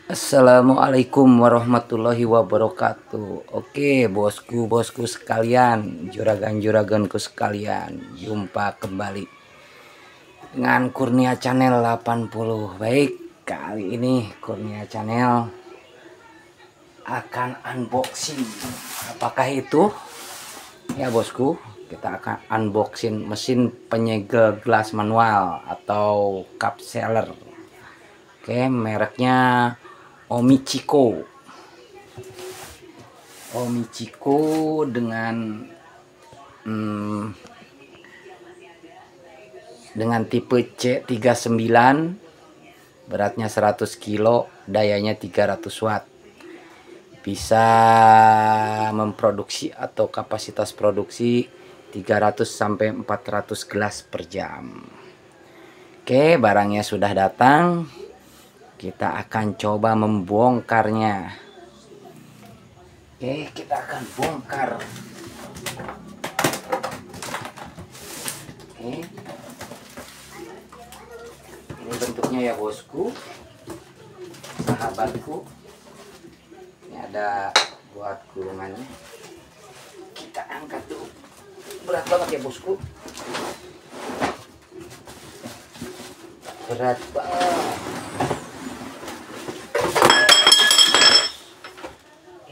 Assalamualaikum warahmatullahi wabarakatuh. Oke bosku sekalian, juragan-juraganku sekalian, jumpa kembali dengan Kurnia Channel 80. Baik, kali ini Kurnia Channel akan unboxing. Apakah itu? Ya bosku, kita akan unboxing mesin penyegel gelas manual atau cup sealer. Oke, mereknya Omichiko dengan tipe C39, beratnya 100 kilo, dayanya 300 watt. Bisa memproduksi atau kapasitas produksi 300 sampai 400 gelas per jam. Oke, barangnya sudah datang. Kita akan coba membongkarnya. Oke, kita akan bongkar. Oke. Ini bentuknya ya bosku, sahabatku. Ini ada buat gulungannya. Kita angkat dulu. Berat banget ya bosku. Berat banget.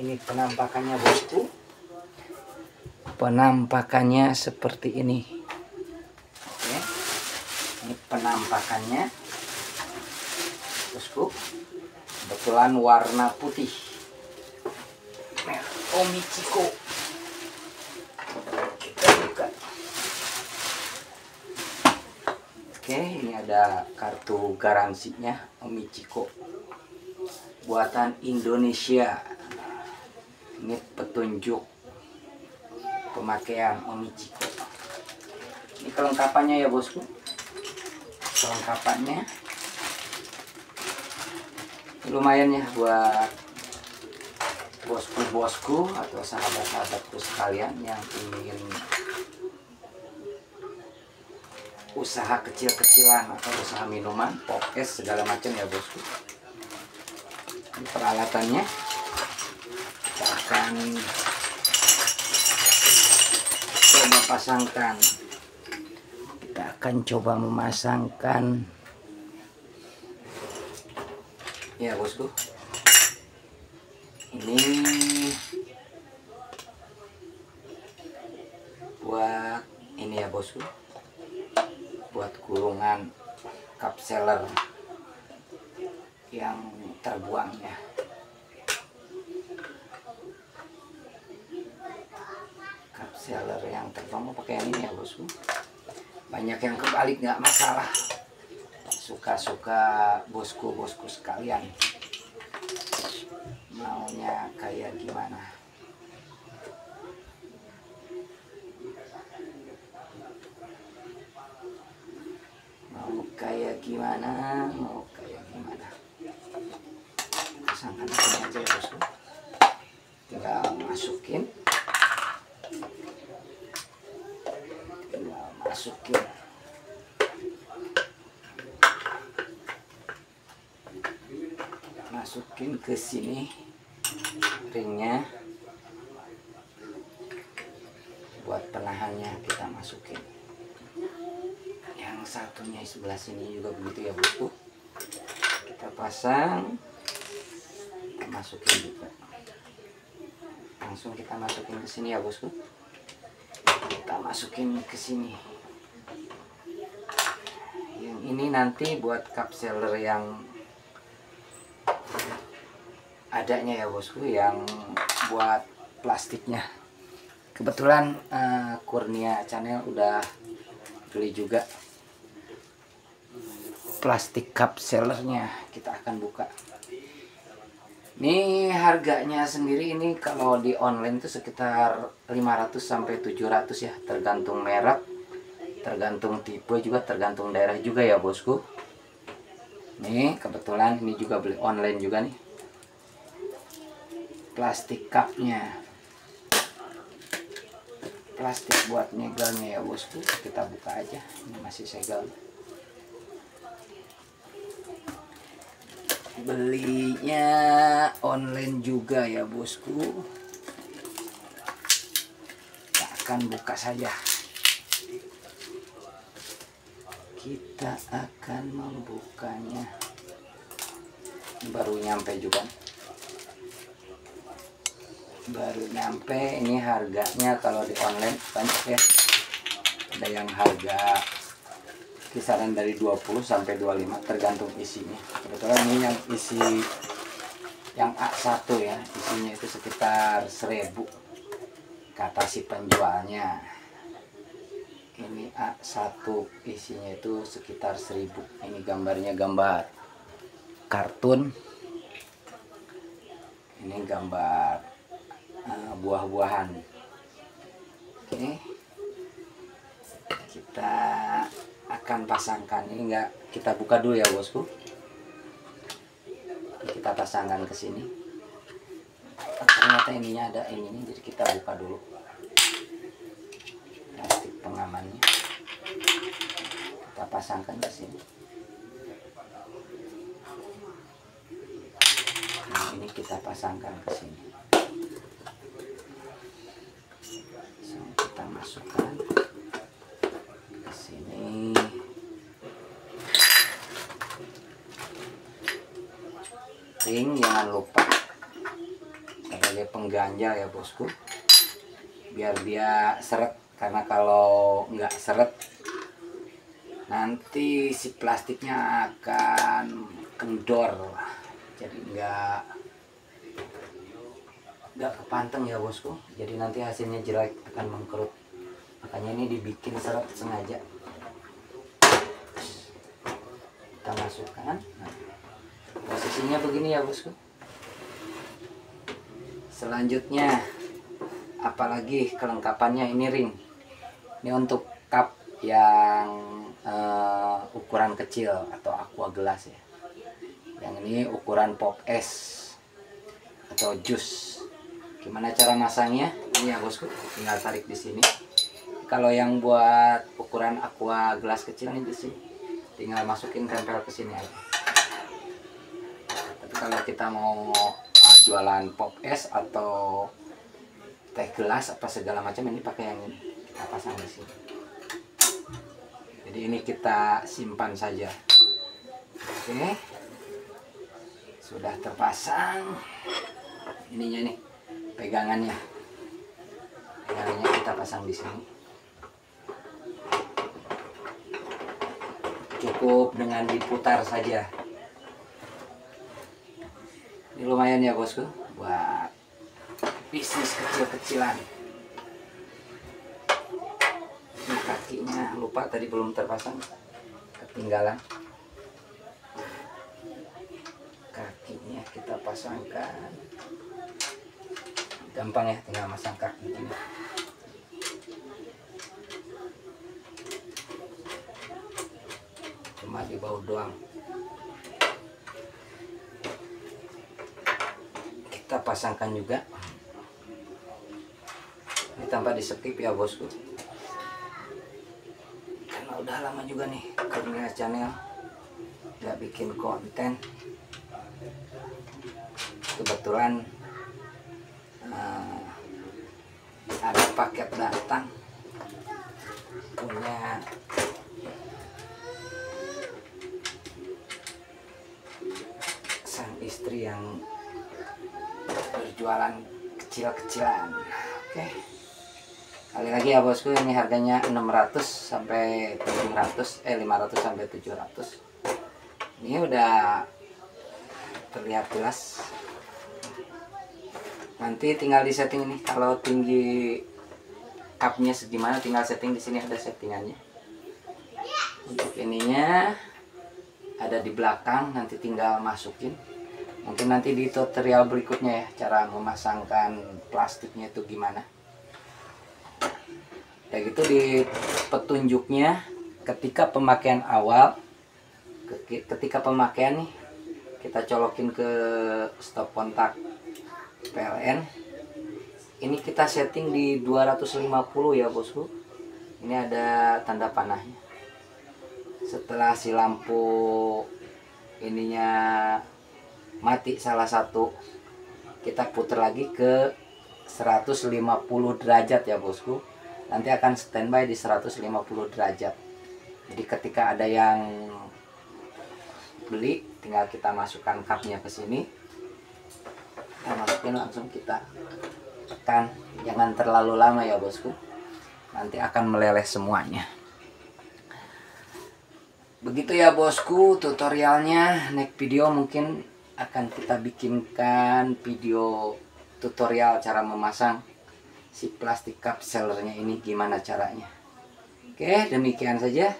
Ini penampakannya bosku. Penampakannya seperti ini. Oke. Ini penampakannya bosku. Kebetulan warna putih. Omichiko. Kita buka. Oke, ini ada kartu garansinya Omichiko. Buatan Indonesia. Ini petunjuk pemakaian Omichiko. Ini kelengkapannya ya bosku. Kelengkapannya lumayan ya buat bosku atau sahabat-sahabatku sekalian yang ingin usaha kecil-kecilan atau usaha minuman, pop es segala macam ya bosku. Ini peralatannya. Kita akan coba pasangkan. Kita akan coba memasangkan. Ya bosku. Ini buat ini ya bosku. Buat gulungan cup sealer yang terbuangnya. Cup sealer yang terbuang pakai ini ya bosku. Banyak yang kebalik nggak masalah. Suka-suka bosku sekalian. Maunya kayak gimana? Mau kayak gimana? Pasangkan ini aja ya bosku. Tinggal masukin. Masukin ke sini ringnya. Buat penahannya kita masukin. Yang satunya sebelah sini juga begitu ya bosku. Kita pasang, kita masukin juga. Langsung kita masukin ke sini ya bosku. Kita masukin ke sini. Yang ini nanti buat cup sealer yang adanya ya bosku, yang buat plastiknya. Kebetulan Kurnia Channel udah beli juga plastik cup sealernya. Kita akan buka. Ini harganya sendiri ini kalau di online itu sekitar 500 sampai 700 ya, tergantung merek, tergantung tipe juga, tergantung daerah juga ya bosku. Nih kebetulan ini juga beli online juga nih. Plastik cupnya, plastik buat nyegelnya ya bosku. Kita buka aja, ini masih segel. Belinya online juga ya bosku. Kita akan buka saja. Kita akan membukanya. Baru nyampe juga. Baru nyampe. Ini harganya kalau di online banyak ya. Ada yang harga kisaran dari 20 sampai 25 tergantung isinya. Kebetulan ini yang isi yang A1 ya, isinya itu sekitar 1000 kata si penjualnya. Ini A1 isinya itu sekitar 1000. Ini gambarnya gambar kartun. Ini gambar buah-buahan. Oke. Kita akan pasangkan. Ini enggak, kita buka dulu ya bosku. Kita pasangkan ke sini. Ternyata ininya ada ininya, jadi kita buka dulu plastik pengamannya. Kita pasangkan ke sini. Nah, ini kita pasangkan ke sini. So, kita masukkan ke sini. Ring jangan lupa sebagai pengganjal ya bosku, biar dia seret, karena kalau nggak seret nanti si plastiknya akan kendor, jadi nggak kepanteng ya bosku, jadi nanti hasilnya jelek, akan mengkerut. Makanya ini dibikin seret sengaja. Kita masukkan. Nah, posisinya begini ya bosku. Selanjutnya apalagi kelengkapannya, ini ring. Ini untuk cup yang ukuran kecil atau aqua gelas ya. Yang ini ukuran pop es atau jus. Gimana cara masangnya? Ini ya bosku, tinggal tarik di sini. Kalau yang buat ukuran aqua gelas kecil ini di sini, tinggal masukin tempel ke sini aja. Kalau kita mau jualan pop es atau teh gelas apa segala macam, ini pakai yang ini, kita pasang di sini. Jadi ini kita simpan saja. Oke, sudah terpasang. Ininya nih, pegangannya kita pasang di sini. Cukup dengan diputar saja. Ini lumayan ya bosku buat bisnis kecil-kecilan. Ini kakinya lupa tadi belum terpasang, ketinggalan. Kakinya kita pasangkan. Gampang ya, tinggal masang kaki gini. Cuma di bawah doang. Kita pasangkan juga. Ini tanpa disekip ya bosku, karena udah lama juga nih Kurnia Channel nggak bikin konten. Kebetulan ada paket datang punya sang istri yang berjualan kecil-kecilan. Oke, kali lagi ya bosku, ini harganya 600 sampai 700, 500 sampai 700. Ini udah terlihat jelas. Nanti tinggal di setting ini, kalau tinggi cupnya segimana tinggal setting di sini, ada settingannya. Untuk ininya ada di belakang, nanti tinggal masukin. Mungkin nanti di tutorial berikutnya ya, cara memasangkan plastiknya itu gimana. Kayak gitu di petunjuknya ketika pemakaian awal, ketika pemakaian nih, kita colokin ke stop kontak PLN. Ini kita setting di 250 ya bosku. Ini ada tanda panahnya. Setelah si lampu ininya mati salah satu, kita putar lagi ke 150 derajat ya bosku. Nanti akan standby di 150 derajat. Jadi ketika ada yang beli, tinggal kita masukkan cupnya ke sini, kita masukin, langsung kita tekan. Jangan terlalu lama ya bosku, nanti akan meleleh semuanya. Begitu ya bosku tutorialnya. Next video mungkin akan kita bikinkan video tutorial cara memasang si plastik cup sellernya ini, gimana caranya. Oke, demikian saja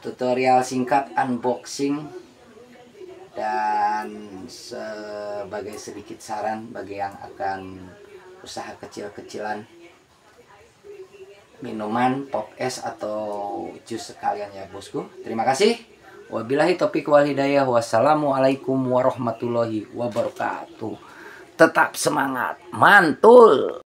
tutorial singkat unboxing, dan sebagai sedikit saran bagi yang akan usaha kecil-kecilan, minuman, pop es atau jus sekalian ya bosku. Terima kasih. Wabillahi taufiq wal hidayah. Wassalamualaikum warahmatullahi wabarakatuh. Tetap semangat, mantul.